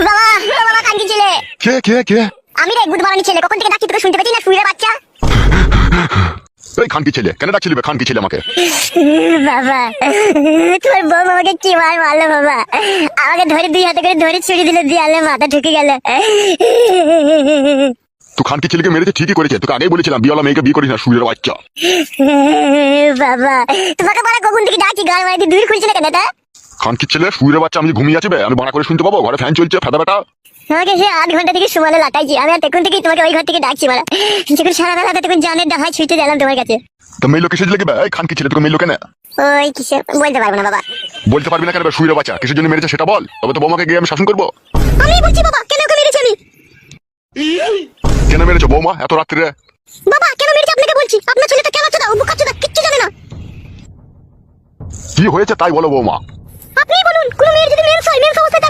বাবা বাবা কান্দি ছেলে। কে কে কে? আমি রে গুড বানানি ছেলে, কখন থেকে ডাকছি তোকে শুনতে পাচ্ছি না শুয়ে বাচ্চা। এই খানকি ছেলে, কেন ডাকছিলি বে খানকি ছেলে আমাকে? বাবা তোর বউ আমাকে কি মার মারলো বাবা, আমাকে ধরে দুই হাতে করে ধরে ছুরি দিলে দেয়ালে মাথা ঢুকে গেল। তুই খানকি ছেলেকে মেরেছে ঠিকই করেছে, তোকে আগেই বলেছিলাম বিয়েওয়ালা মেয়েকে বিয়ে করিস না, শুয়ের বাচ্চা। বাবা তোমাকে বলে কখন থেকে ডাকছি, গায়ে মারি দূর খুলছি না কেন এটা? খানকি ছেলে শুয়ের বাচ্চা, আমি ঘুমিয়ে আছি বে, আমি বানা করে শুনতে পাবো? ঘরে ফ্যান চলছে ফেদা বেটা। আমাকে সে 8 ঘন্টা থেকে সুমালে লাটাইছি, আমি আর তখন থেকেই তোমাকে ওই ঘর থেকে ডাকছি মারা। যখন সারা বেলাতে তখন জানের ডাহাই ছুটে গেলাম তোমার কাছে। তো মেয়ে লোক কিসের লেগে বে? এই খানকি ছেলে তোকে মেয়ে লোকে না ওই কিসে বলতে পারবো না বাবা। বলতে পারবি না কেন বে? শুয়ের বাচ্চা কিসের জন্য মেরেছে সেটা বল, তবে তো বৌমাকে গিয়ে আমি শাসন করবো। আমি বলছি বাবা কেন ওকে মেরেছি আমি? কেন মেরেছো বৌমা এত রাত্রে? বাবা কেন মেরেছি আপনাকে বলছি, আপনার ছেলেটা কেন চোদা ও বুকা চোদা কিচ্ছু জানে না। কি হয়েছে তাই বলো বৌমা। আপনিই বলুন, কোন মেয়ের যদি মেন্স হয় মেন্স অবস্থায় তাকে